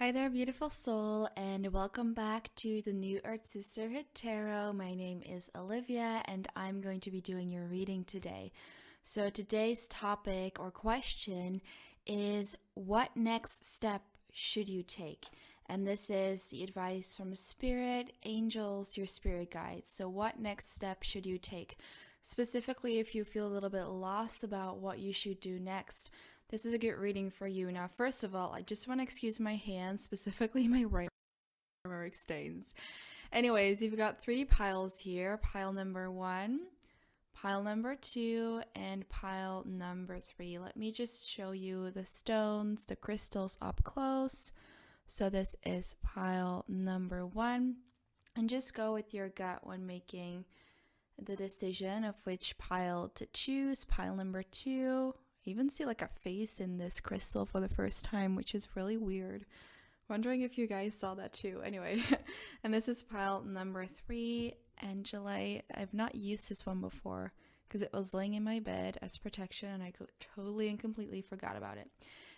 Hi there, beautiful soul, and welcome back to the New Earth Sisterhood Tarot. My name is Olivia, and I'm going to be doing your reading today. So, today's topic or question is what next step should you take? And this is the advice from spirit, angels, your spirit guides. So, what next step should you take? Specifically, if you feel a little bit lost about what you should do next, this is a good reading for you. Now, first of all, I just want to excuse my hands, specifically my right turmeric stains. Anyways, you've got three piles here. Pile number 1, pile number 2, and pile number 3. Let me just show you the stones, the crystals up close. So this is pile number 1. And just go with your gut when making the decision of which pile to choose. Pile number 2. I even see like a face in this crystal for the first time, which is really weird. Wondering if you guys saw that too. Anyway, and this is pile number 3, Angela. I've not used this one before because it was laying in my bed as protection and I totally and completely forgot about it.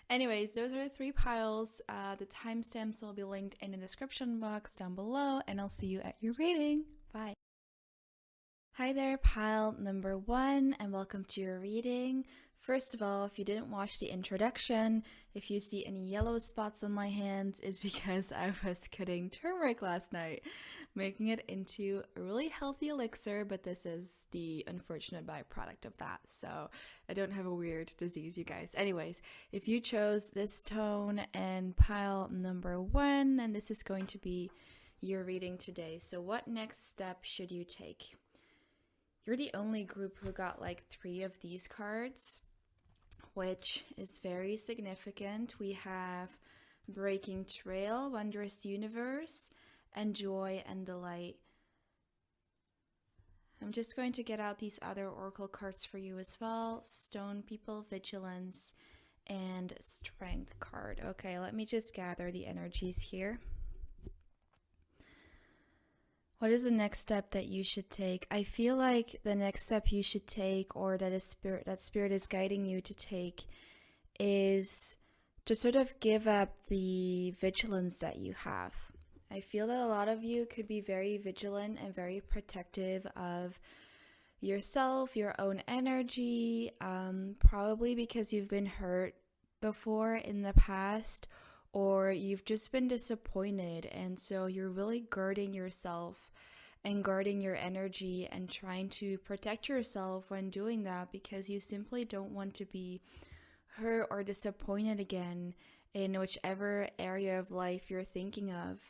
Anyways, those are the 3 piles. The timestamps will be linked in the description box down below, and I'll see you at your reading. Bye. Hi there, pile number 1, and welcome to your reading. First of all, if you didn't watch the introduction, if you see any yellow spots on my hands, it's because I was cutting turmeric last night, making it into a really healthy elixir, but this is the unfortunate byproduct of that. So I don't have a weird disease, you guys. Anyways, if you chose this tone and pile number 1, then this is going to be your reading today. So what next step should you take? You're the only group who got like 3 of these cards, which is very significant. We have Breaking Trail, Wondrous Universe, and Joy and Delight. I'm just going to get out these other oracle cards for you as well. Stone People, Vigilance, and Strength card. Okay, let me just gather the energies here. What is the next step that you should take? I feel like the next step you should take, or that spirit is guiding you to take, is to sort of give up the vigilance that you have. I feel that a lot of you could be very vigilant and very protective of yourself, your own energy, probably because you've been hurt before in the past, or you've just been disappointed, and so you're really guarding yourself and guarding your energy and trying to protect yourself when doing that because you simply don't want to be hurt or disappointed again in whichever area of life you're thinking of.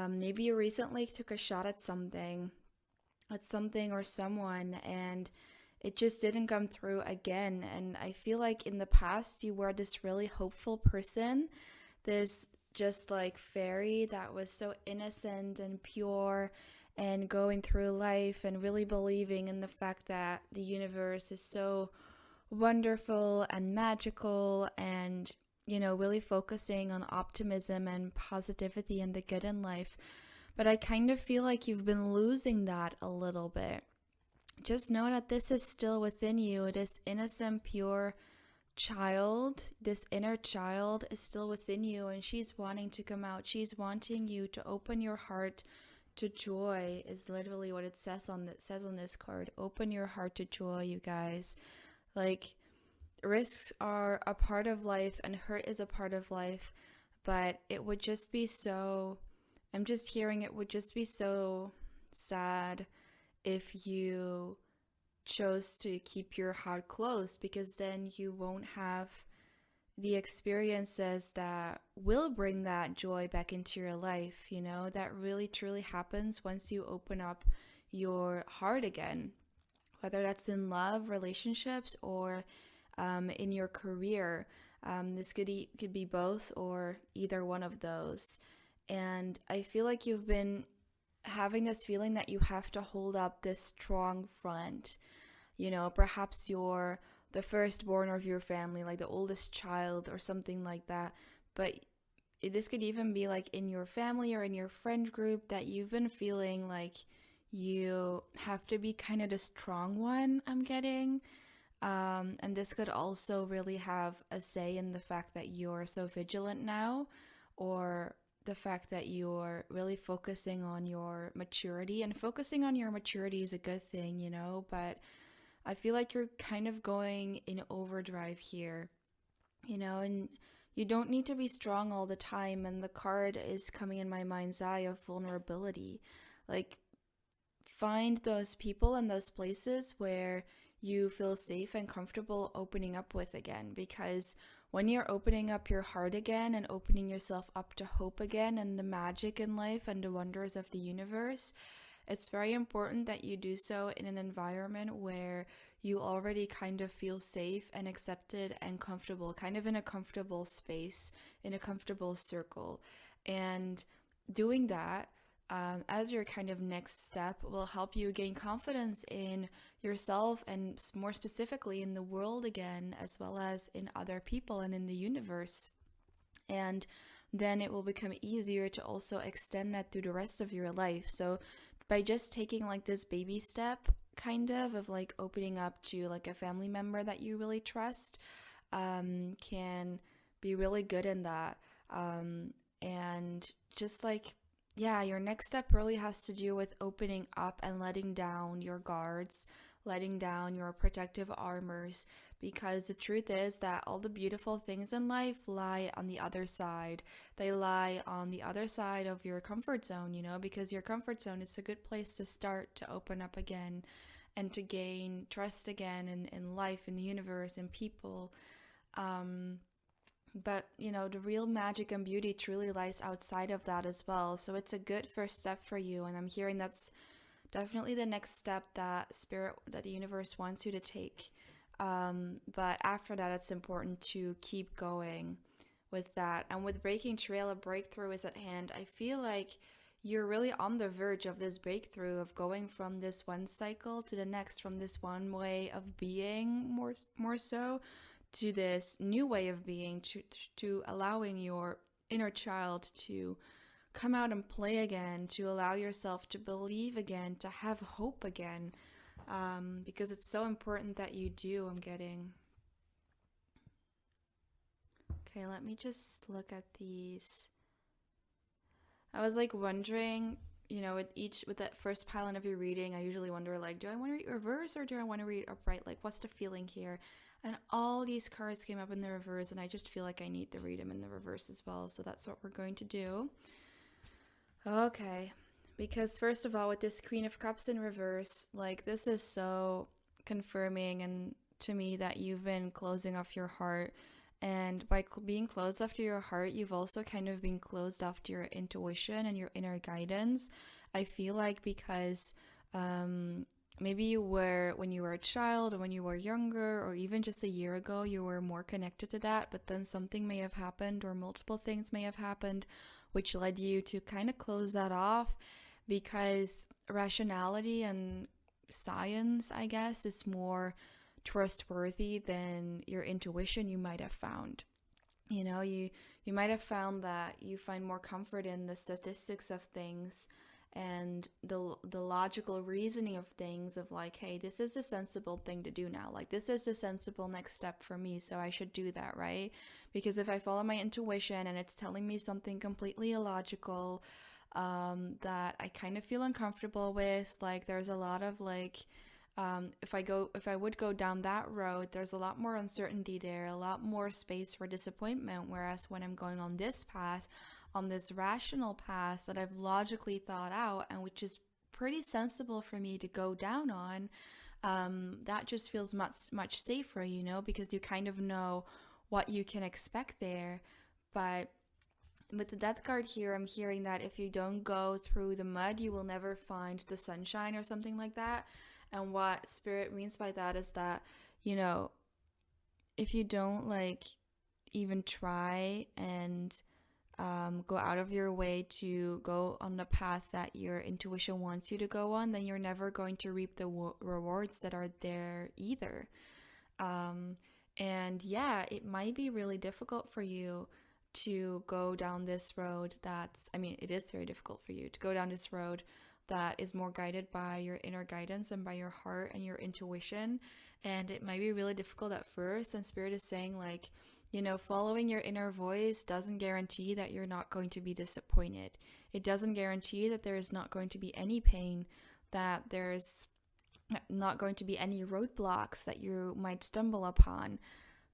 Maybe you recently took a shot at something or someone, and it just didn't come through again. And I feel like in the past you were this really hopeful person, this just like fairy that was so innocent and pure and going through life and really believing in the fact that the universe is so wonderful and magical, and really focusing on optimism and positivity and the good in life. But I kind of feel like you've been losing that a little bit. Just know that this is still within you. This innocent, pure child, this inner child is still within you, and she's wanting to come out. She's wanting you to open your heart to joy, is literally what it says on this card. Open your heart to joy, you guys. Like, risks are a part of life and hurt is a part of life, but it would just be so, I'm just hearing it would just be so sad if you chose to keep your heart closed, because then you won't have the experiences that will bring that joy back into your life. That really truly happens once you open up your heart again, whether that's in love, relationships, or in your career. This could be both or either one of those. And I feel like you've been having this feeling that you have to hold up this strong front. Perhaps you're the firstborn of your family, like the oldest child or something like that. But this could even be like in your family or in your friend group that you've been feeling like you have to be kind of the strong one, I'm getting. And this could also really have a say in the fact that you're so vigilant now, or the fact that you're really focusing on your maturity. And focusing on your maturity is a good thing, you know, but I feel like you're kind of going in overdrive here, you know, and you don't need to be strong all the time. And the card is coming in my mind's eye of vulnerability. Like, find those people and those places where you feel safe and comfortable opening up with again, because when you're opening up your heart again and opening yourself up to hope again and the magic in life and the wonders of the universe, it's very important that you do so in an environment where you already kind of feel safe and accepted and comfortable, kind of in a comfortable space, in a comfortable circle. And doing that as your kind of next step will help you gain confidence in yourself and more specifically in the world again, as well as in other people and in the universe. And then it will become easier to also extend that through the rest of your life. So by just taking like this baby step kind of like opening up to like a family member that you really trust, can be really good in that. And just like, yeah, your next step really has to do with opening up and letting down your guards, letting down your protective armors, because the truth is that all the beautiful things in life lie on the other side. They lie on the other side of your comfort zone, you know, because your comfort zone is a good place to start to open up again and to gain trust again in life, in the universe, in people. But, you know, the real magic and beauty truly lies outside of that as well. So it's a good first step for you. And I'm hearing that's definitely the next step that spirit, that the universe wants you to take. But after that, it's important to keep going with that. And with Breaking Trail, a breakthrough is at hand. I feel like you're really on the verge of this breakthrough of going from this one cycle to the next, from this one way of being more so to this new way of being, to allowing your inner child to come out and play again, to allow yourself to believe again, to have hope again, because it's so important that you do. I'm getting. Okay, let me just look at these. I was like wondering, you know, with that first pile of your reading, I usually wonder like, do I want to read reverse or do I want to read upright? Like, what's the feeling here? And all these cards came up in the reverse, and I just feel like I need to read them in the reverse as well. So that's what we're going to do. Okay, because first of all, with this Queen of Cups in reverse, like this is so confirming and to me that you've been closing off your heart. And by being closed off to your heart, you've also kind of been closed off to your intuition and your inner guidance. I feel like because maybe you were, when you were a child or when you were younger or even just a year ago, you were more connected to that, but then something may have happened or multiple things may have happened which led you to kind of close that off, because rationality and science, I guess, is more trustworthy than your intuition you might have found. You know, you might have found that you find more comfort in the statistics of things and the logical reasoning of things, of like, hey, this is a sensible thing to do now, like this is a sensible next step for me, so I should do that, right? Because if I follow my intuition and it's telling me something completely illogical, that I kind of feel uncomfortable with, like there's a lot of like, if I would go down that road, there's a lot more uncertainty there, a lot more space for disappointment. Whereas when I'm going on this path, on this rational path that I've logically thought out and which is pretty sensible for me to go down on, that just feels much safer, you know, because you kind of know what you can expect there. But with the death card here, I'm hearing that if you don't go through the mud, you will never find the sunshine or something like that. And what spirit means by that is that, you know, if you don't like even try and go out of your way to go on the path that your intuition wants you to go on, then you're never going to reap the rewards that are there either. And yeah, it might be really difficult for you to go down this road it is very difficult for you to go down this road that is more guided by your inner guidance and by your heart and your intuition. And it might be really difficult at first, and spirit is saying like, You know, following your inner voice doesn't guarantee that you're not going to be disappointed. It doesn't guarantee that there is not going to be any pain, that there's not going to be any roadblocks that you might stumble upon.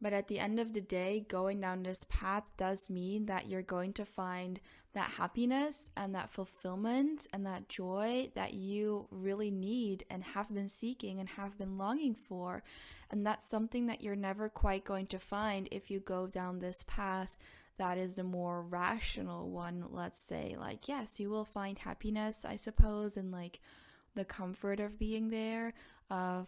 But at the end of the day, going down this path does mean that you're going to find that happiness and that fulfillment and that joy that you really need and have been seeking and have been longing for. And that's something that you're never quite going to find if you go down this path that is the more rational one, let's say. Like, yes, you will find happiness, I suppose, in like the comfort of being there, of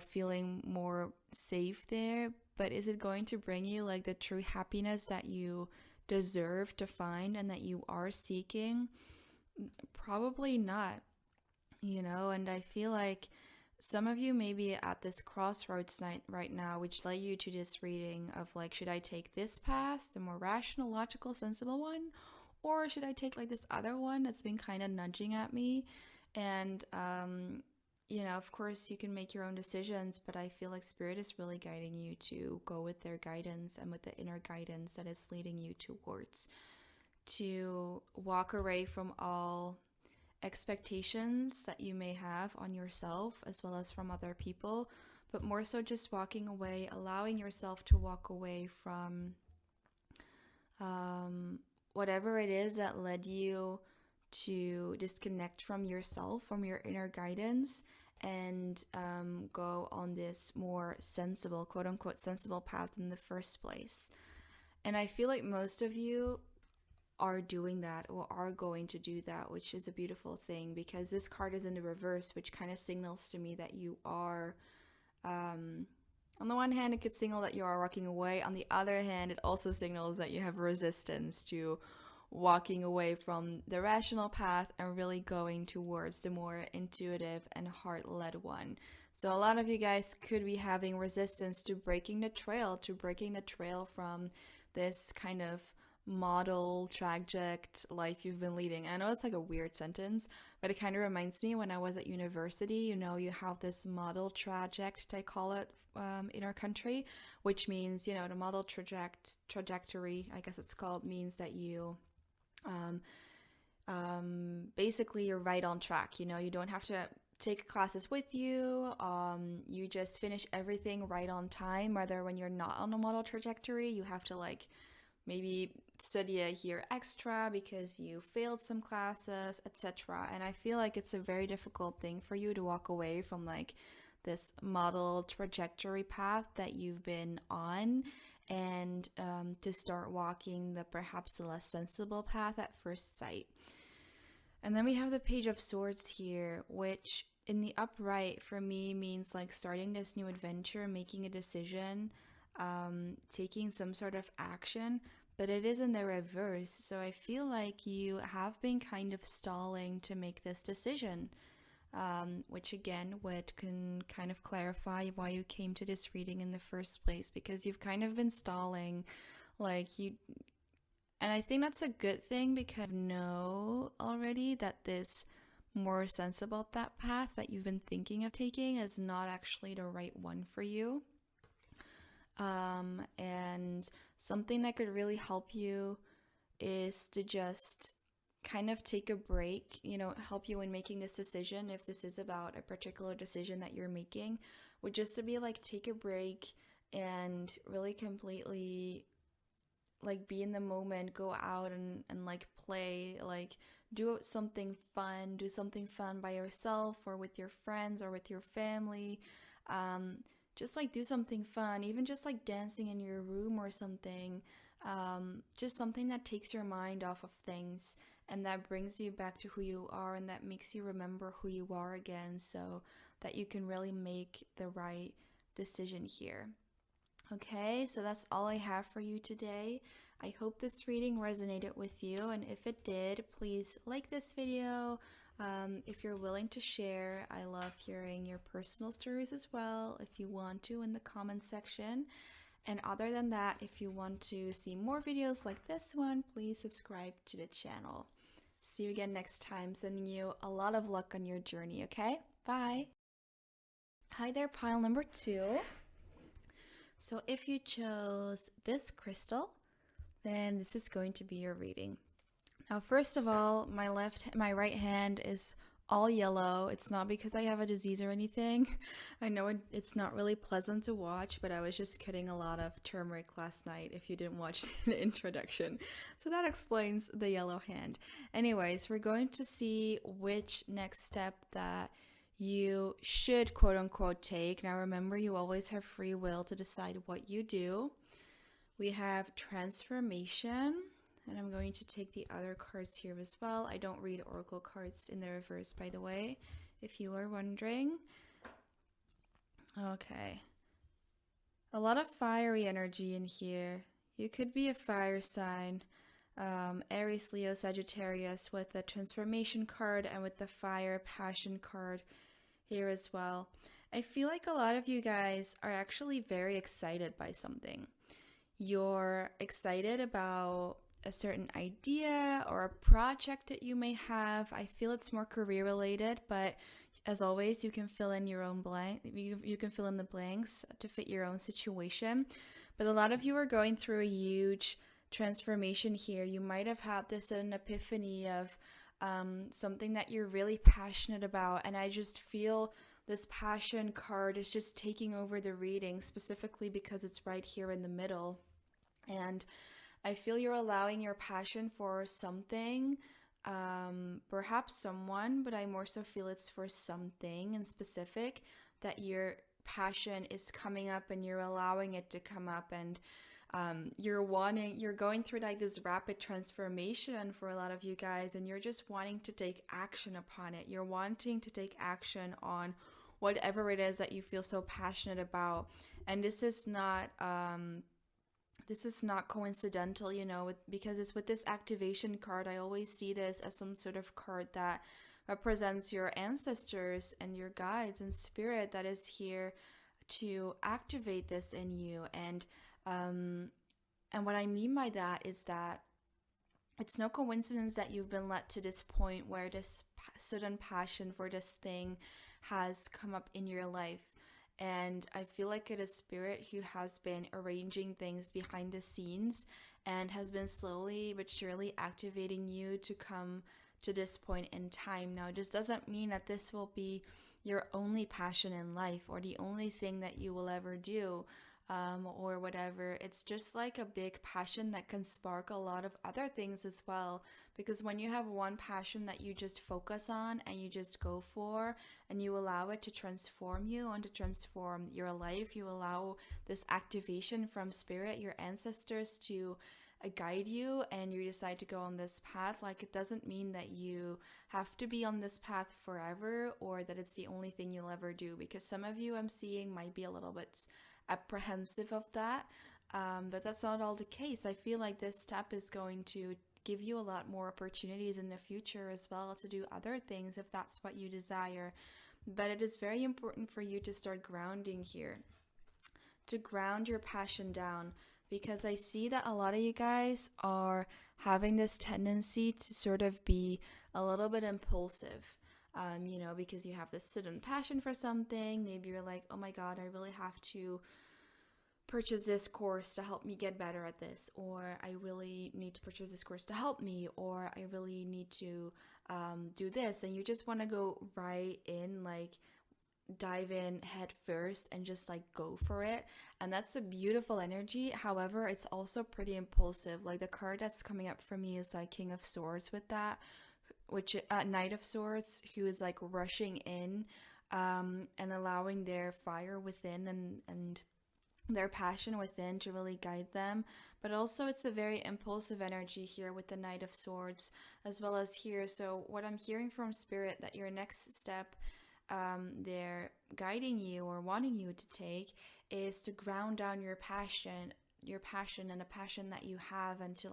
feeling more safe there. But is it going to bring you like the true happiness that you deserve to find and that you are seeking? Probably not, and I feel like some of you may be at this crossroads right now, which led you to this reading of like, should I take this path, the more rational, logical, sensible one, or should I take like this other one that's been kind of nudging at me? And of course you can make your own decisions, but I feel like Spirit is really guiding you to go with their guidance and with the inner guidance that is leading you towards, to walk away from all expectations that you may have on yourself as well as from other people, but more so just walking away, allowing yourself to walk away from whatever it is that led you to disconnect from yourself, from your inner guidance, and go on this more sensible, quote unquote, sensible path in the first place. And I feel like most of you are doing that or are going to do that, which is a beautiful thing, because this card is in the reverse, which kind of signals to me that you are, on the one hand, it could signal that you are walking away. On the other hand, it also signals that you have resistance to walking away from the rational path and really going towards the more intuitive and heart-led one. So a lot of you guys could be having resistance to breaking the trail from this kind of model traject life you've been leading. I know it's like a weird sentence, but it kind of reminds me when I was at university. You have this model traject, I call it, in our country, which means, the model trajectory, I guess it's called, means that you basically you're right on track. You don't have to take classes with you. You just finish everything right on time. Whether when you're not on a model trajectory, you have to like maybe study a year extra because you failed some classes, etc. And I feel like it's a very difficult thing for you to walk away from like this model trajectory path that you've been on, and to start walking the perhaps less sensible path at first sight. And then we have the Page of Swords here, which in the upright for me means like starting this new adventure, making a decision, taking some sort of action, but it is in the reverse. So I feel like you have been kind of stalling to make this decision, which again can kind of clarify why you came to this reading in the first place, because you've kind of been stalling, and I think that's a good thing, because you know already that this more sensible that path that you've been thinking of taking is not actually the right one for you. And something that could really help you is to just kind of take a break, help you in making this decision. If this is about a particular decision that you're making, would just to be like, take a break and really completely like be in the moment, go out and like play, like do something fun by yourself or with your friends or with your family. Just like do something fun, even just like dancing in your room or something. Just something that takes your mind off of things and that brings you back to who you are and that makes you remember who you are again, so that you can really make the right decision here. Okay, so that's all I have for you today. I hope this reading resonated with you, and if it did, please like this video. If you're willing to share, I love hearing your personal stories as well, if you want to, in the comment section. And other than that, if you want to see more videos like this one, please subscribe to the channel. See you again next time. Sending you a lot of luck on your journey, okay? Bye! Hi there, pile number 2. So if you chose this crystal, then this is going to be your reading. Now, first of all, my right hand is all yellow. It's not because I have a disease or anything. I know it's not really pleasant to watch, but I was just cutting a lot of turmeric last night if you didn't watch the introduction. So that explains the yellow hand. Anyways, we're going to see which next step that you should quote unquote take. Now, remember, you always have free will to decide what you do. We have transformation, and I'm going to take the other cards here as well. I don't read oracle cards in the reverse, by the way, if you are wondering. Okay. A lot of fiery energy in here. You could be a fire sign. Aries, Leo, Sagittarius with the transformation card and with the fire passion card here as well. I feel like a lot of you guys are actually very excited by something. You're excited about a certain idea or a project that you may have. I feel it's more career related, but as always, you can fill in your own blank. You can fill in the blanks to fit your own situation. But a lot of you are going through a huge transformation here. You might have had this an epiphany of something that you're really passionate about, and I just feel this passion card is just taking over the reading, specifically because it's right here in the middle. And I feel you're allowing your passion for something, perhaps someone, but I more so feel it's for something in specific, that your passion is coming up and you're allowing it to come up, and you're going through like this rapid transformation for a lot of you guys, and you're just wanting to take action upon it. You're wanting to take action on whatever it is that you feel so passionate about. And this is not coincidental, because it's with this activation card. I always see this as some sort of card that represents your ancestors and your guides and spirit that is here to activate this in you. And what I mean by that is that it's no coincidence that you've been led to this point where this sudden passion for this thing has come up in your life. And I feel like it is spirit who has been arranging things behind the scenes and has been slowly but surely activating you to come to this point in time. Now, this doesn't mean that this will be your only passion in life or the only thing that you will ever do. Or whatever. It's just like a big passion that can spark a lot of other things as well. Because when you have one passion that you just focus on and you just go for, and you allow it to transform you and to transform your life, you allow this activation from spirit, your ancestors, to guide you, and you decide to go on this path. Like, it doesn't mean that you have to be on this path forever or that it's the only thing you'll ever do, because some of you I'm seeing might be a little bit apprehensive of that, but that's not all the case. I feel like this step is going to give you a lot more opportunities in the future as well to do other things if that's what you desire. But it is very important for you to start grounding here, to ground your passion down, because I see that a lot of you guys are having this tendency to sort of be a little bit impulsive. Because you have this sudden passion for something. Maybe you're like, oh my God, I really have to purchase this course to help me get better at this, or I really need to purchase this course to help me, or I really need to do this. And you just want to go right in, like dive in head first and just like go for it. And that's a beautiful energy. However, it's also pretty impulsive. Like the card that's coming up for me is like King of Swords with that, which Knight of Swords, who is like rushing in and allowing their fire within and their passion within to really guide them. But also it's a very impulsive energy here with the Knight of Swords as well as here. So what I'm hearing from Spirit, that your next step they're guiding you or wanting you to take is to ground down your passion and a passion that you have, and to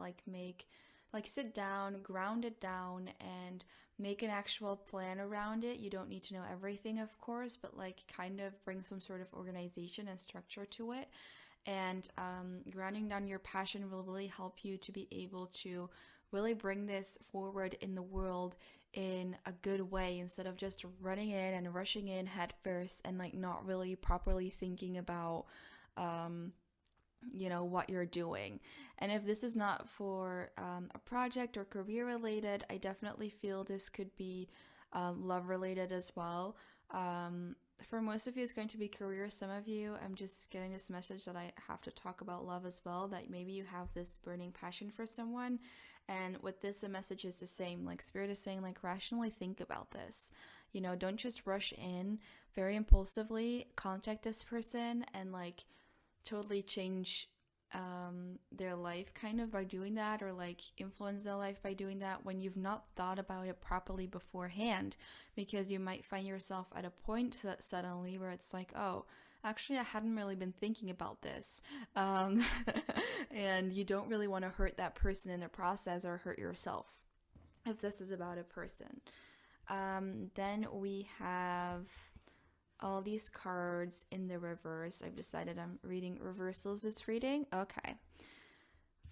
sit down, ground it down, and make an actual plan around it. You don't need to know everything, of course, but kind of bring some sort of organization and structure to it. And grounding down your passion will really help you to be able to really bring this forward in the world in a good way, instead of just running in and rushing in head first and not really properly thinking about what you're doing. And if this is not for a project or career related, I definitely feel this could be love related as well. For most of you, it's going to be career. Some of you, I'm just getting this message that I have to talk about love as well, that maybe you have this burning passion for someone. And with this, the message is the same. Like, Spirit is saying, like, rationally think about this. Don't just rush in very impulsively, contact this person and, like, totally change their life kind of by doing that, or like influence their life by doing that when you've not thought about it properly beforehand, because you might find yourself at a point that suddenly where it's like, oh, actually I hadn't really been thinking about this, and you don't really want to hurt that person in the process or hurt yourself if this is about a person. Then we have all these cards in the reverse. I've decided I'm reading reversals this reading. Okay.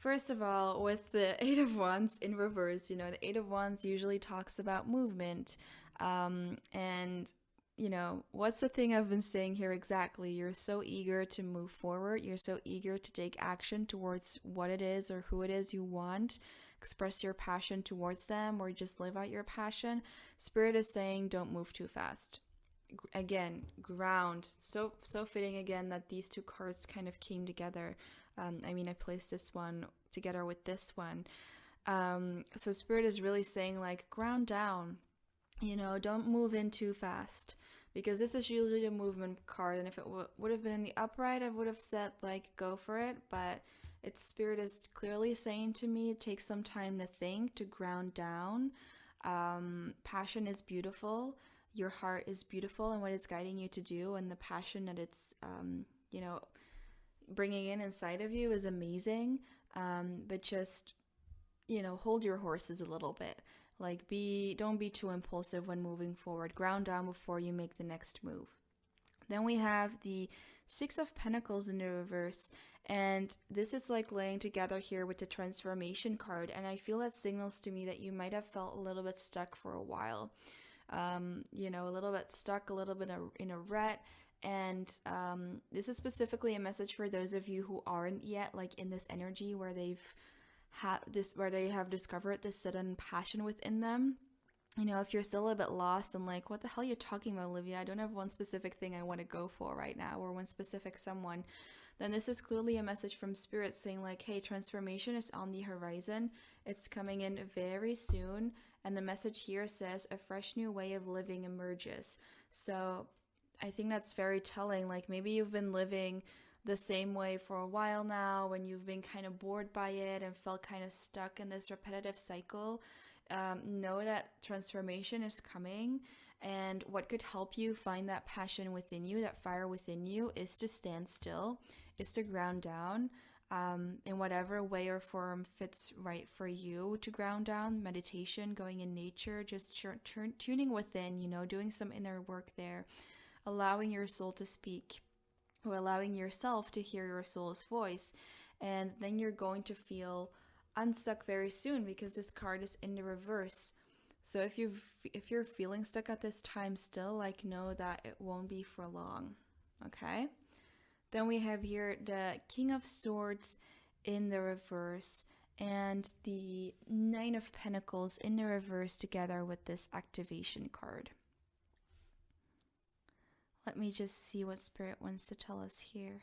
First of all, with the Eight of Wands in reverse, the Eight of Wands usually talks about movement. And, what's the thing I've been saying here exactly? You're so eager to move forward. You're so eager to take action towards what it is or who it is you want. Express your passion towards them, or just live out your passion. Spirit is saying, don't move too fast. Again, ground. So fitting again that these two cards kind of came together. I placed this one together with this one. So Spirit is really saying, like, ground down. Don't move in too fast, because this is usually a movement card, and if it would have been in the upright, I would have said, like, go for it, but its Spirit is clearly saying to me, take some time to think, to ground down. Passion is beautiful. Your heart is beautiful and what it's guiding you to do, and the passion that it's, bringing in inside of you is amazing. But just, hold your horses a little bit. Like, don't be too impulsive when moving forward. Ground down before you make the next move. Then we have the Six of Pentacles in the reverse, and this is like laying together here with the Transformation card, and I feel that signals to me that you might have felt a little bit stuck for a while. A little bit stuck, a little bit in a rut. And this is specifically a message for those of you who aren't yet like in this energy where they have discovered this sudden passion within them. If you're still a bit lost and like, what the hell are you talking about, Olivia? I don't have one specific thing I want to go for right now, or one specific someone. Then this is clearly a message from Spirit saying, like, hey, transformation is on the horizon. It's coming in very soon. And the message here says a fresh new way of living emerges. So I think that's very telling. Like, maybe you've been living the same way for a while now, and you've been kind of bored by it and felt kind of stuck in this repetitive cycle. Know that transformation is coming, and what could help you find that passion within you, that fire within you, is to stand still, is to ground down, in whatever way or form fits right for you to ground down. Meditation, going in nature, just tuning within, doing some inner work there, allowing your soul to speak, or allowing yourself to hear your soul's voice. And then you're going to feel unstuck very soon, because this card is in the reverse. So if you're feeling stuck at this time still, like, know that it won't be for long. Okay? Then we have here the King of Swords in the reverse and the Nine of Pentacles in the reverse together with this activation card. Let me just see what Spirit wants to tell us here.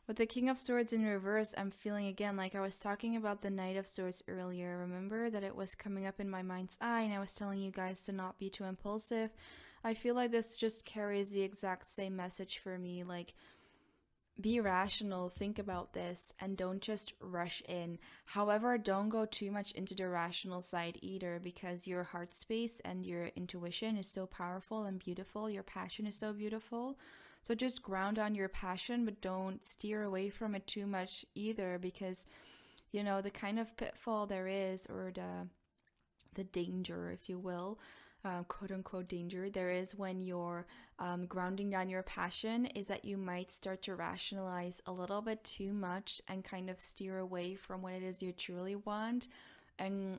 With the King of Swords in reverse, I'm feeling again like I was talking about the Knight of Swords earlier. Remember that it was coming up in my mind's eye and I was telling you guys to not be too impulsive. I feel like this just carries the exact same message for me. Like, be rational, think about this, and don't just rush in. However, don't go too much into the rational side either, because your heart space and your intuition is so powerful and beautiful. Your passion is so beautiful. So just ground on your passion, but don't steer away from it too much either, because, the kind of pitfall there is, or the danger, if you will, quote unquote danger there is when you're grounding down your passion, is that you might start to rationalize a little bit too much and kind of steer away from what it is you truly want, and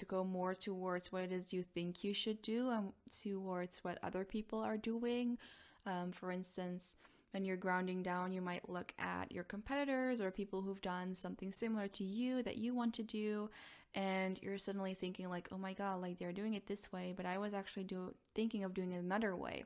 go more towards what it is you think you should do, and towards what other people are doing. For instance, when you're grounding down, you might look at your competitors or people who've done something similar to you that you want to do, and you're suddenly thinking like, oh my god, like they're doing it this way, but I was actually thinking of doing it another way.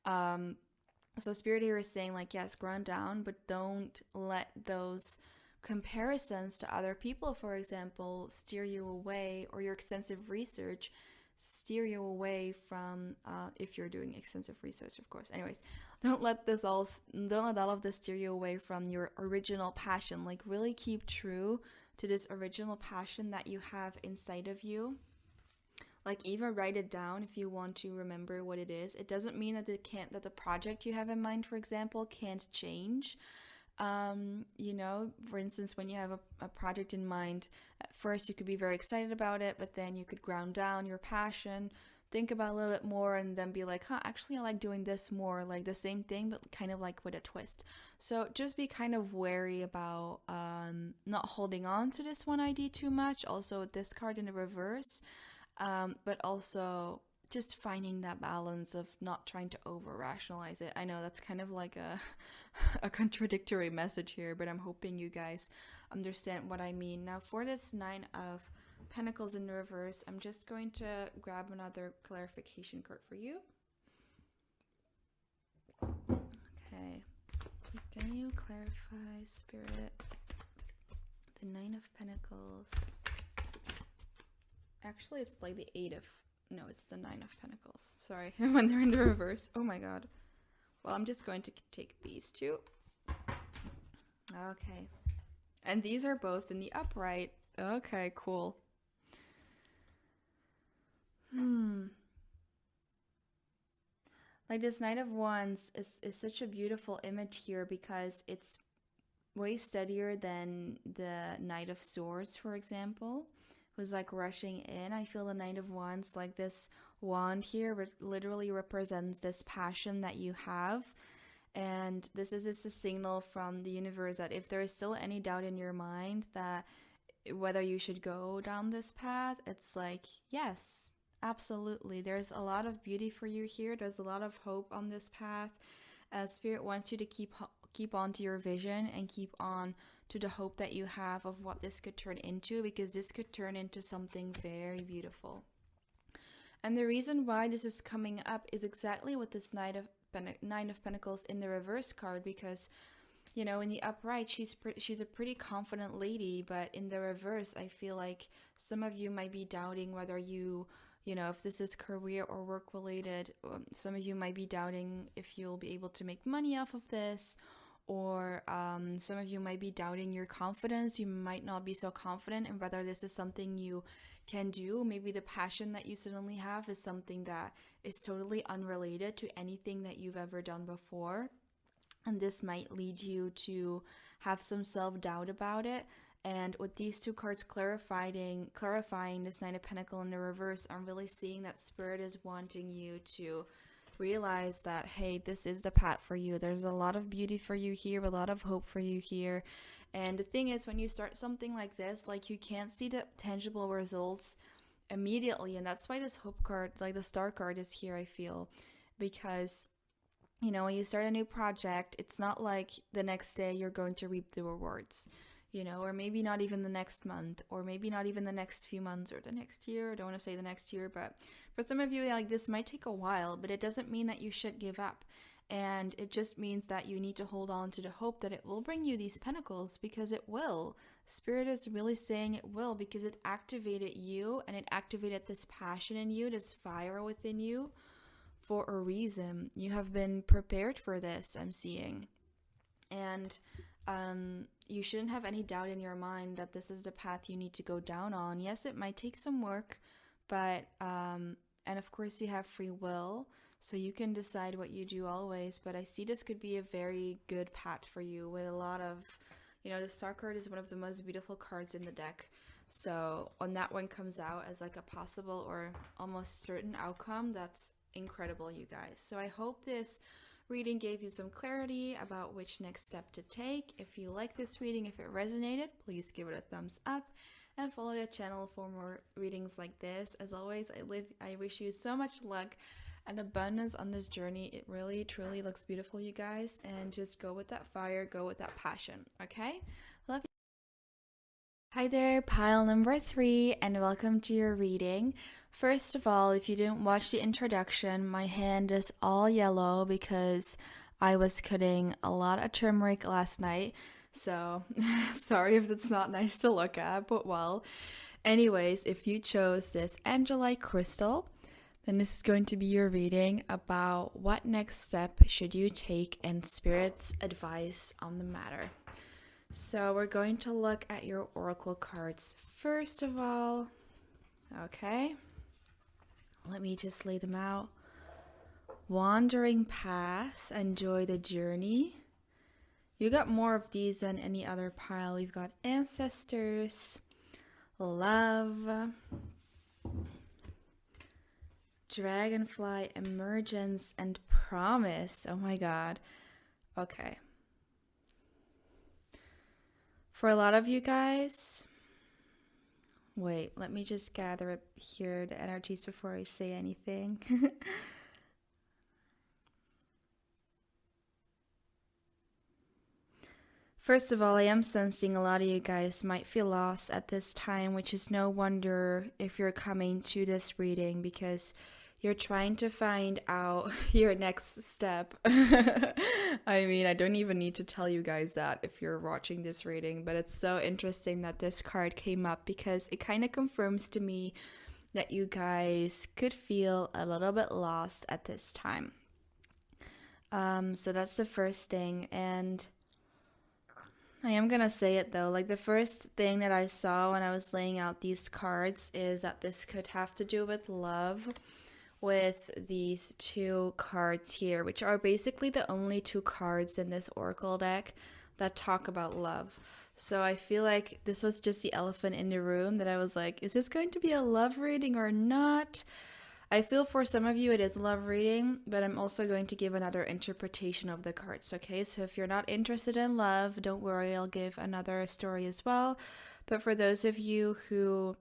So Spirit here is saying like, yes, ground down, but don't let those comparisons to other people, for example, steer you away, or your extensive research steer you away from, if you're doing extensive research, of course. Anyways, don't let all of this steer you away from your original passion. Like, really keep true to this original passion that you have inside of you. Like, even write it down if you want to remember what it is. It doesn't mean that that the project you have in mind, for example, can't change. For instance, when you have a project in mind, at first you could be very excited about it, but then you could ground down your passion, think about it a little bit more, and then be like, actually I like doing this more, like the same thing, but kind of like with a twist. So just be kind of wary about not holding on to this one idea too much. Also, this card in the reverse, but also just finding that balance of not trying to over rationalize it. I know that's kind of like a contradictory message here, but I'm hoping you guys understand what I mean. Now, for this 9 of Pentacles in the reverse, I'm just going to grab another clarification card for you. Okay, can you clarify, Spirit, the 9 of Pentacles? Actually, it's like the 8 of... No, it's the 9 of Pentacles. Sorry, when they're in the reverse. Oh my god. Well, I'm just going to take these two. Okay. And these are both in the upright. Okay, cool. Like, this Knight of Wands is such a beautiful image here because it's way steadier than the Knight of Swords, for example, who's like rushing in. I feel the Knight of Wands, like this wand here, literally represents this passion that you have. And this is just a signal from the universe that if there is still any doubt in your mind that whether you should go down this path, it's like, yes, absolutely. There's a lot of beauty for you here. There's a lot of hope on this path. Spirit wants you to keep on to your vision and keep on to the hope that you have of what this could turn into, because this could turn into something very beautiful. And the reason why this is coming up is exactly with this Nine of Pentacles in the reverse card, because, you know, in the upright, she's a pretty confident lady, but in the reverse, I feel like some of you might be doubting whether you know, if this is career or work related. Some of you might be doubting if you'll be able to make money off of this, or some of you might be doubting your confidence. You might not be so confident in whether this is something you can do. Maybe the passion that you suddenly have is something that is totally unrelated to anything that you've ever done before, and this might lead you to have some self-doubt about it. And with these two cards clarifying this Nine of Pentacles in the reverse, I'm really seeing that Spirit is wanting you to realize that, hey, this is the path for you. There's a lot of beauty for you here, a lot of hope for you here. And the thing is, when you start something like this, like, you can't see the tangible results immediately, and that's why this hope card, like the star card, is here, I feel. Because, you know, when you start a new project, it's not like the next day you're going to reap the rewards, you know, or maybe not even the next month, or maybe not even the next few months, or the next year. I don't want to say the next year, but for some of you, like, this might take a while, but it doesn't mean that you should give up. And it just means that you need to hold on to the hope that it will bring you these pentacles, because it will. Spirit is really saying it will, because it activated you, and it activated this passion in you, this fire within you, for a reason. You have been prepared for this, I'm seeing. And you shouldn't have any doubt in your mind that this is the path you need to go down on. Yes, it might take some work, but and of course you have free will, so you can decide what you do always. But I see this could be a very good path for you, with a lot of, you know, the star card is one of the most beautiful cards in the deck. So when that one comes out as like a possible or almost certain outcome, that's incredible, you guys. So I hope this reading gave you some clarity about which next step to take. If you like this reading, if it resonated, please give it a thumbs up and follow the channel for more readings like this. As always, I wish you so much luck and abundance on this journey. It really, truly looks beautiful, you guys. And just go with that fire, go with that passion, okay? Love you. Hi there, pile number 3, and welcome to your reading. First of all, if you didn't watch the introduction, my hand is all yellow because I was cutting a lot of turmeric last night. So, sorry if that's not nice to look at, but well. Anyways, if you chose this Angelite crystal, then this is going to be your reading about what next step should you take and Spirit's advice on the matter. So we're going to look at your oracle cards first of all. Okay, let me just lay them out. Wandering path, enjoy the journey. You got more of these than any other pile. We've got ancestors, love, dragonfly, emergence, and promise. Oh my god. Okay. For a lot of you guys, wait, let me just gather up here the energies before I say anything. First of all, I am sensing a lot of you guys might feel lost at this time, which is no wonder if you're coming to this reading because you're trying to find out your next step. I mean, I don't even need to tell you guys that if you're watching this reading, but it's so interesting that this card came up because it kind of confirms to me that you guys could feel a little bit lost at this time. So that's the first thing, and I am gonna say it though, like the first thing that I saw when I was laying out these cards is that this could have to do with love, with these 2 cards here, which are basically the only 2 cards in this oracle deck that talk about love. So I feel like this was just the elephant in the room that I was like, is this going to be a love reading or not? I feel for some of you it is a love reading, but I'm also going to give another interpretation of the cards, okay? So if you're not interested in love, don't worry, I'll give another story as well. But for those of you who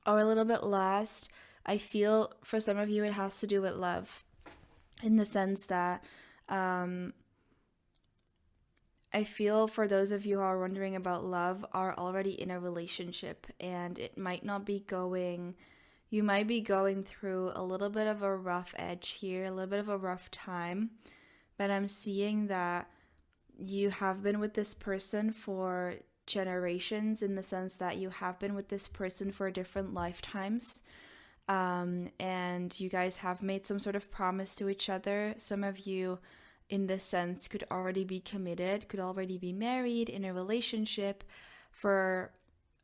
are a little bit lost, I feel for some of you it has to do with love, in the sense that I feel for those of you who are wondering about love are already in a relationship, and it might not be going, you might be going through a little bit of a rough edge here, a little bit of a rough time, but I'm seeing that you have been with this person for generations, in the sense that you have been with this person for different lifetimes. And you guys have made some sort of promise to each other. Some of you, in this sense, could already be committed, could already be married, in a relationship. For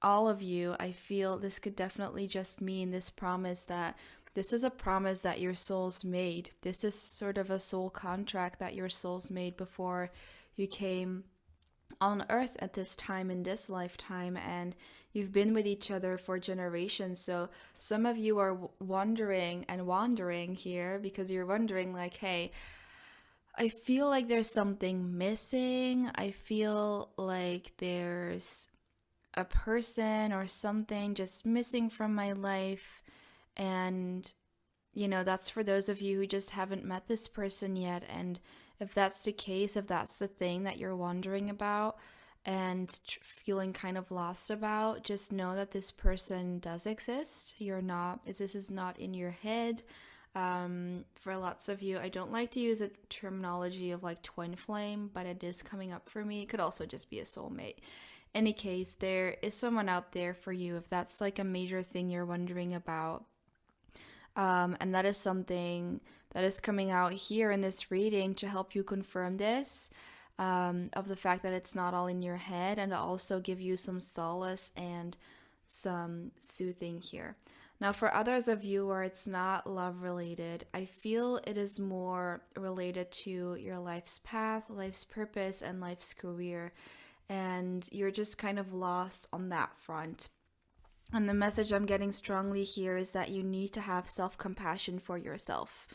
all of you, I feel this could definitely just mean this promise that this is a promise that your soul's made. This is sort of a soul contract that your soul's made before you came on earth at this time, in this lifetime, and you've been with each other for generations. So some of you are wondering and wandering here because you're wondering like, hey, I feel like there's something missing. I feel like there's a person or something just missing from my life. And that's for those of you who just haven't met this person yet. And if that's the case, if that's the thing that you're wondering about and feeling kind of lost about, just know that this person does exist. This is not in your head. For lots of you, I don't like to use a terminology of like twin flame, but it is coming up for me. It could also just be a soulmate. Any case, there is someone out there for you if that's like a major thing you're wondering about. And that is something that is coming out here in this reading to help you confirm this, of the fact that it's not all in your head, and to also give you some solace and some soothing here. Now, for others of you where it's not love related, I feel it is more related to your life's path, life's purpose, and life's career. And you're just kind of lost on that front. And the message I'm getting strongly here is that you need to have self-compassion for yourself.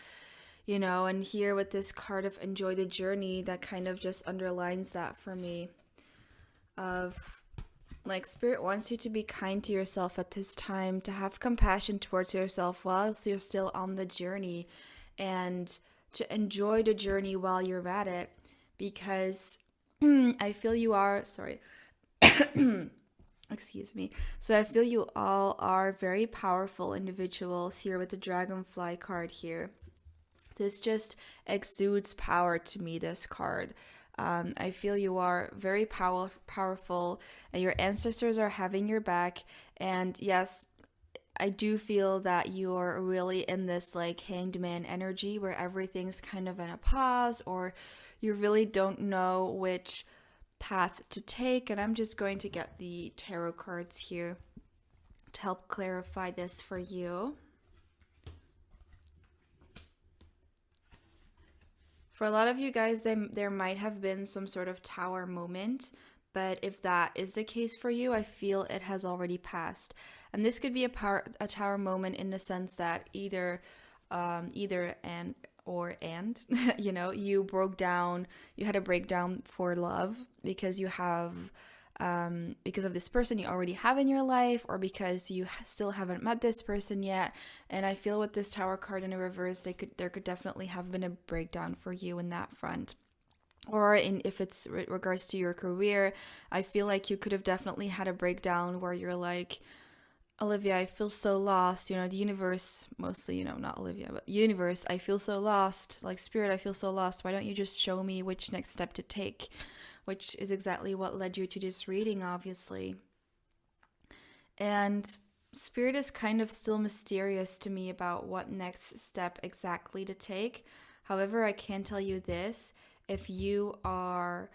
And here with this card of enjoy the journey, that kind of just underlines that for me. Of like, Spirit wants you to be kind to yourself at this time, to have compassion towards yourself whilst you're still on the journey. and to enjoy the journey while you're at it, because I feel you are, sorry, excuse me. So I feel you all are very powerful individuals here with the dragonfly card here. This just exudes power to me, this card. I feel you are very powerful, and your ancestors are having your back. And yes, I do feel that you're really in this like hanged man energy where everything's kind of in a pause, or you really don't know which path to take. And I'm just going to get the tarot cards here to help clarify this for you. For a lot of you guys, there might have been some sort of tower moment, but if that is the case for you, I feel it has already passed. And this could be a tower moment in the sense that either and you know, you broke down, you had a breakdown for love because you have because of this person you already have in your life, or because you still haven't met this person yet. And I feel with this tower card in the reverse, there could definitely have been a breakdown for you in that front. Or if it's regards to your career, I feel like you could have definitely had a breakdown where you're like, Olivia, I feel so lost. You know, the universe, mostly, you know, not Olivia, but universe, I feel so lost. Like, spirit, I feel so lost. Why don't you just show me which next step to take? Which is exactly what led you to this reading, obviously. And spirit is kind of still mysterious to me about what next step exactly to take. However, I can tell you this. If you are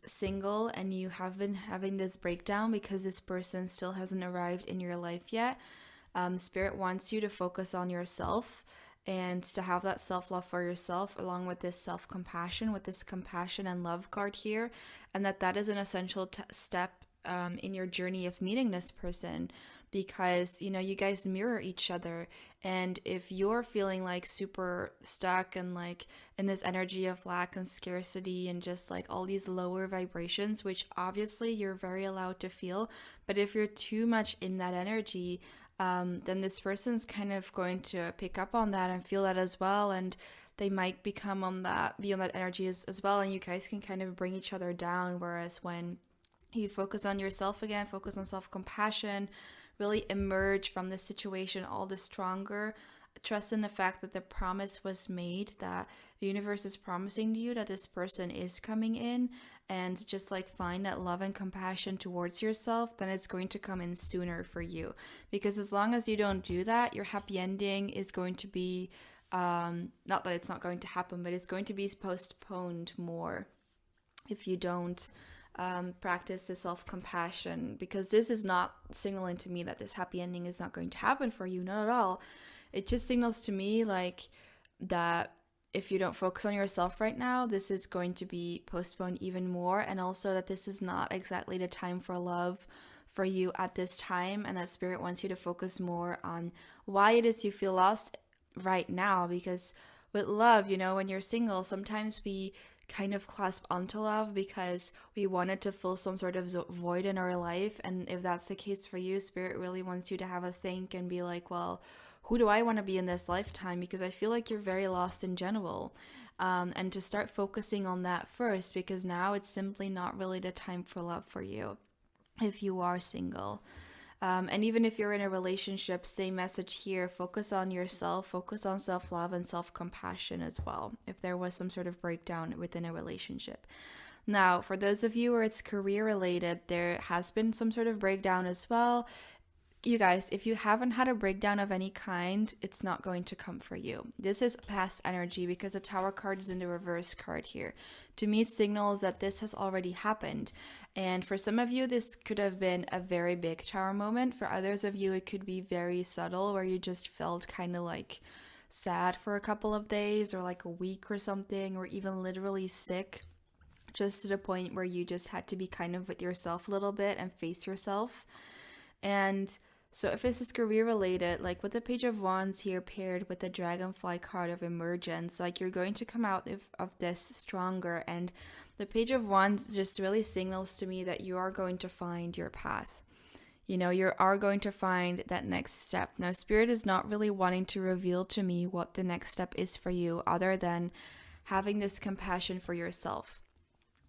single and you have been having this breakdown because this person still hasn't arrived in your life yet, spirit wants you to focus on yourself and to have that self-love for yourself, along with this self-compassion, with this compassion and love card here, and that is an essential step in your journey of meeting this person, because you know, you guys mirror each other. And if you're feeling like super stuck and like in this energy of lack and scarcity and just like all these lower vibrations, which obviously you're very allowed to feel, but if you're too much in that energy, then this person's kind of going to pick up on that and feel that as well, and they might be on that energy as well, and you guys can kind of bring each other down. Whereas when you focus on yourself again, focus on self-compassion, really emerge from this situation all the stronger. Trust in the fact that the promise was made, that the universe is promising to you that this person is coming in, and just like find that love and compassion towards yourself, then it's going to come in sooner for you. Because as long as you don't do that, your happy ending is going to be, not that it's not going to happen, but it's going to be postponed more if you don't practice the self-compassion, because this is not signaling to me that this happy ending is not going to happen for you, not at all. It just signals to me like that if you don't focus on yourself right now, this is going to be postponed even more, and also that this is not exactly the time for love for you at this time, and that spirit wants you to focus more on why it is you feel lost right now. Because with love, you know, when you're single, sometimes we kind of clasp onto love because we wanted to fill some sort of void in our life. And if that's the case for you, spirit really wants you to have a think and be like, well, who do I want to be in this lifetime? Because I feel like you're very lost in general. And to start focusing on that first, because now it's simply not really the time for love for you if you are single. And even if you're in a relationship, same message here. Focus on yourself, focus on self-love and self-compassion as well, if there was some sort of breakdown within a relationship. Now, for those of you where it's career related, there has been some sort of breakdown as well. You guys, if you haven't had a breakdown of any kind, it's not going to come for you. This is past energy because the Tower card is in the reverse card here. To me, it signals that this has already happened. And for some of you, this could have been a very big Tower moment. For others of you, it could be very subtle, where you just felt kind of like sad for a couple of days or like a week or something, or even literally sick, just to the point where you just had to be kind of with yourself a little bit and face yourself. And so if this is career related, like with the Page of Wands here paired with the Dragonfly card of emergence, like you're going to come out of this stronger. And the Page of Wands just really signals to me that you are going to find your path. You are going to find that next step. Now, Spirit is not really wanting to reveal to me what the next step is for you, other than having this compassion for yourself.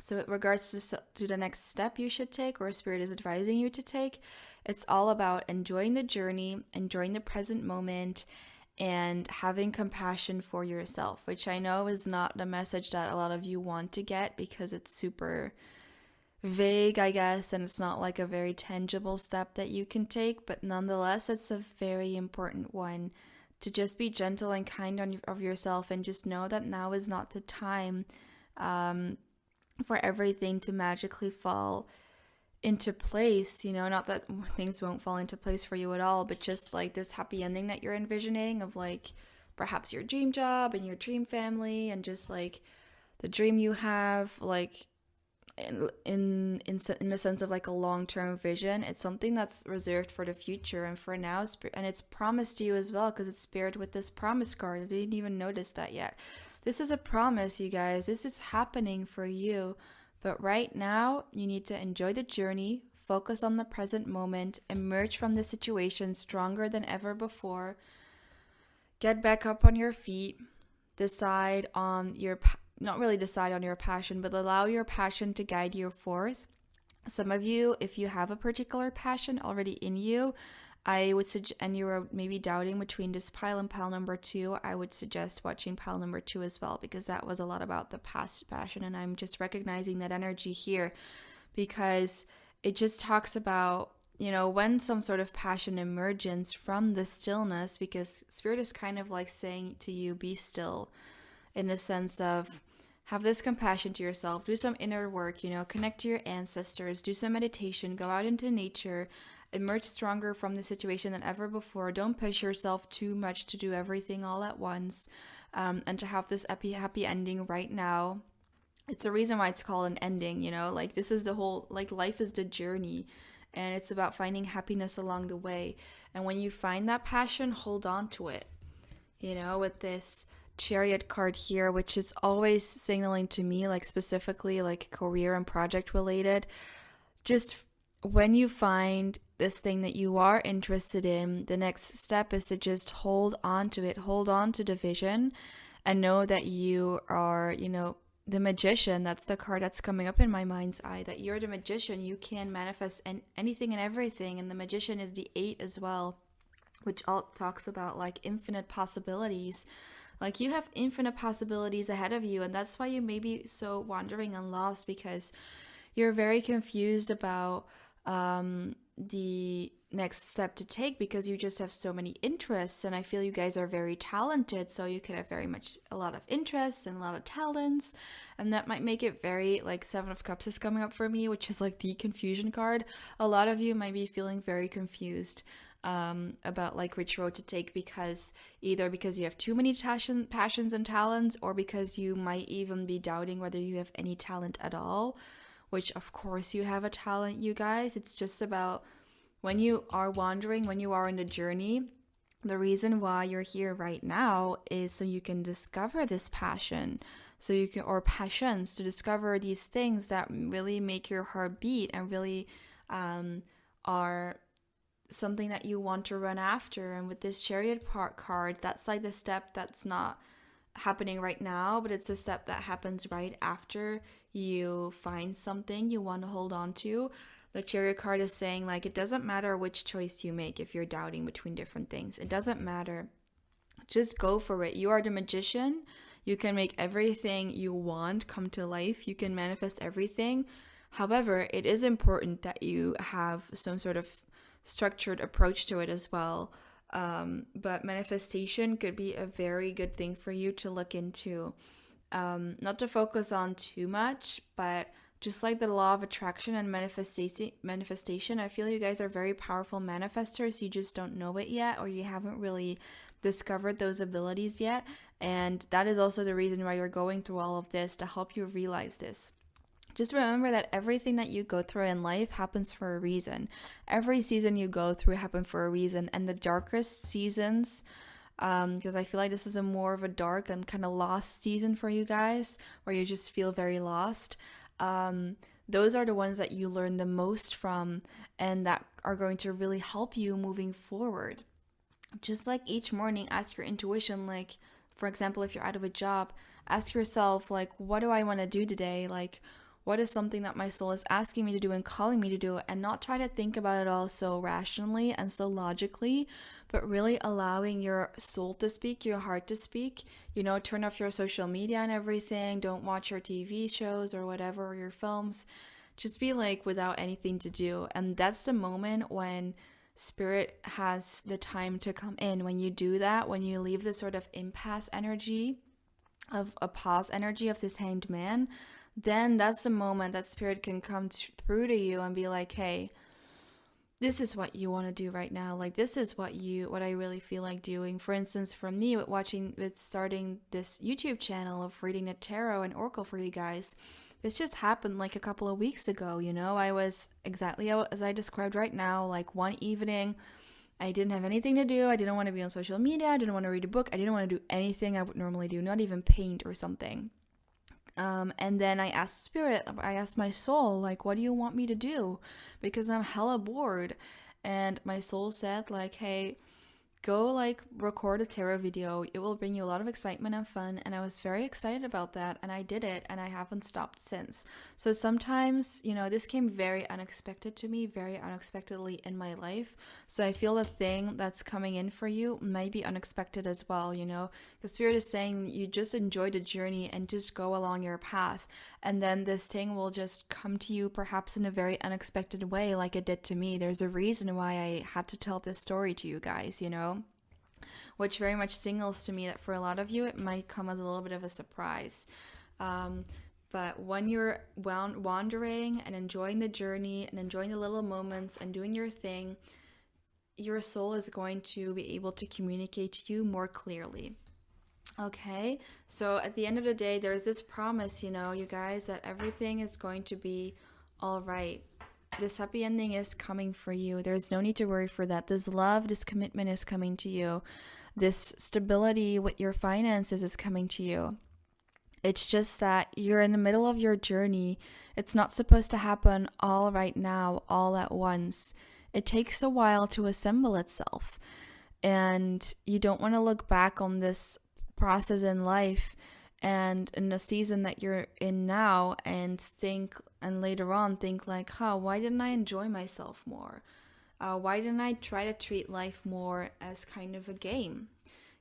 So, with regards to the next step you should take, or Spirit is advising you to take, it's all about enjoying the journey, enjoying the present moment, and having compassion for yourself, which I know is not the message that a lot of you want to get because it's super vague, I guess, and it's not like a very tangible step that you can take, but nonetheless, it's a very important one to just be gentle and kind of yourself, and just know that now is not the time for everything to magically fall into place. Not that things won't fall into place for you at all, but just like this happy ending that you're envisioning of like perhaps your dream job and your dream family, and just like the dream you have, like in the sense of like a long-term vision. It's something that's reserved for the future and for now, and it's promised to you as well, because it's paired with this promise card. I didn't even notice that yet. This is a promise, you guys. This is happening for you, but right now you need to enjoy the journey, focus on the present moment, emerge from the situation stronger than ever before, get back up on your feet, decide on your not really decide on your passion, but allow your passion to guide you forth. Some of you, if you have a particular passion already in you, I would suggest, and you are maybe doubting between this pile and pile number 2, I would suggest watching pile number 2 as well, because that was a lot about the past passion, and I'm just recognizing that energy here because it just talks about, when some sort of passion emerges from the stillness, because Spirit is kind of like saying to you, be still, in the sense of have this compassion to yourself, do some inner work, connect to your ancestors, do some meditation, go out into nature, emerge stronger from the situation than ever before. Don't push yourself too much to do everything all at once, and to have this happy ending right now. It's a reason why it's called an ending, like this is the whole, like life is the journey, and it's about finding happiness along the way. And when you find that passion, hold on to it, with this Chariot card here, which is always signaling to me, like specifically like career and project related. Just when you find this thing that you are interested in, the next step is to just hold on to it, hold on to the vision, and know that you are, the magician. That's the card that's coming up in my mind's eye, that you're the magician. You can manifest anything and everything. And the magician is the 8 as well, which all talks about like infinite possibilities. Like you have infinite possibilities ahead of you, and that's why you may be so wandering and lost, because you're very confused about the next step to take, because you just have so many interests. And I feel you guys are very talented, so you could have a lot of interests and a lot of talents, and that might make it very, like 7 of Cups is coming up for me, which is like the confusion card. A lot of you might be feeling very confused about like which road to take, because you have too many passions and talents, or because you might even be doubting whether you have any talent at all, which of course you have a talent, you guys. It's just about when you are wandering, when you are in the journey, the reason why you're here right now is so you can discover this passion, or passions, to discover these things that really make your heart beat and really are something that you want to run after. And with this Chariot card, that's like the step that's not happening right now, but it's a step that happens right after you find something you want to hold on to. The Chariot card is saying, like, it doesn't matter which choice you make if you're doubting between different things. It doesn't matter. Just go for it. You are the magician. You can make everything you want come to life. You can manifest everything. However, it is important that you have some sort of structured approach to it as well. But manifestation could be a very good thing for you to look into. Not to focus on too much, but just like the law of attraction and manifestation, I feel you guys are very powerful manifestors. You just don't know it yet, or you haven't really discovered those abilities yet. And that is also the reason why you're going through all of this, to help you realize this. Just remember that everything that you go through in life happens for a reason. Every season you go through happened for a reason. And the darkest seasons, because I feel like this is more of a dark and kind of lost season for you guys, where you just feel very lost. those are the ones that you learn the most from and that are going to really help you moving forward. Just like each morning, ask your intuition, like, for example, if you're out of a job, ask yourself, like, what do I want to do today? Like, what is something that my soul is asking me to do and calling me to do? And not try to think about it all so rationally and so logically, but really allowing your soul to speak, your heart to speak. You know, turn off your social media and everything. Don't watch your TV shows or whatever, or your films. Just be like without anything to do. And that's the moment when spirit has the time to come in. When you do that, when you leave this sort of impasse energy, of a pause energy of this hanged man, then that's the moment that spirit can come through to you and be like, hey, this is what you want to do right now. Like, this is what I really feel like doing. For instance, for me, with starting this YouTube channel of reading the tarot and oracle for you guys, this just happened like a couple of weeks ago. You know, I was exactly as I described right now. Like, one evening, I didn't have anything to do. I didn't want to be on social media. I didn't want to read a book. I didn't want to do anything I would normally do, not even paint or something. And then I asked my soul, like, what do you want me to do? Because I'm hella bored. And my soul said, like, hey, go like record a tarot video. It will bring you a lot of excitement and fun. And I was very excited about that. And I did it, and I haven't stopped since. So sometimes, you know, this came very unexpected to me, very unexpectedly in my life. So I feel the thing that's coming in for you might be unexpected as well, you know, because Spirit is saying you just enjoy the journey and just go along your path. And then this thing will just come to you perhaps in a very unexpected way, like it did to me. There's a reason why I had to tell this story to you guys, you know, which very much signals to me that for a lot of you, it might come as a little bit of a surprise. But when you're wandering and enjoying the journey and enjoying the little moments and doing your thing, your soul is going to be able to communicate to you more clearly. Okay, so at the end of the day, there's this promise, you know, you guys, that everything is going to be all right. This happy ending is coming for you. There's no need to worry for that. This love, this commitment is coming to you. This stability with your finances is coming to you. It's just that you're in the middle of your journey. It's not supposed to happen all right now, all at once. It takes a while to assemble itself. And you don't want to look back on this process in life and in the season that you're in now and think, and later on think like, why didn't I enjoy myself more? Why didn't I try to treat life more as kind of a game?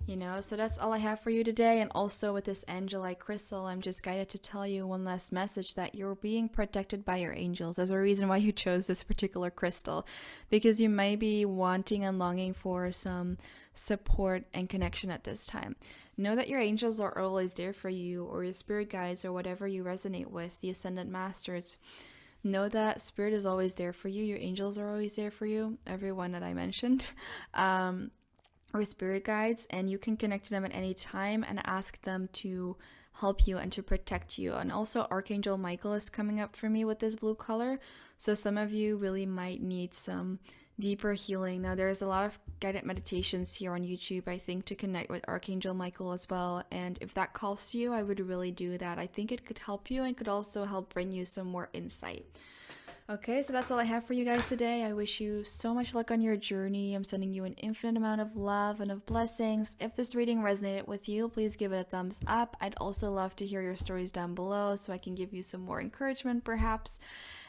You know, so that's all I have for you today. And also with this Angelite crystal, I'm just guided to tell you one last message, that you're being protected by your angels. There's a reason why you chose this particular crystal, because you may be wanting and longing for some support and connection at this time. Know that your angels are always there for you, or your spirit guides, or whatever you resonate with, the ascendant masters. Know that spirit is always there for you. Your angels are always there for you, everyone that I mentioned. Or spirit guides, and you can connect to them at any time and ask them to help you and to protect you. And also Archangel Michael is coming up for me with this blue color, so some of you really might need some deeper healing. Now there's a lot of guided meditations here on YouTube, I think, to connect with Archangel Michael as well, and if that calls to you, I would really do that. I think it could help you and could also help bring you some more insight. Okay, so that's all I have for you guys today. I wish you so much luck on your journey. I'm sending you an infinite amount of love and of blessings. If this reading resonated with you, please give it a thumbs up. I'd also love to hear your stories down below so I can give you some more encouragement perhaps.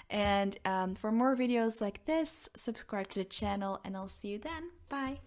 And for more videos like this, subscribe to the channel, and I'll see you then. Bye.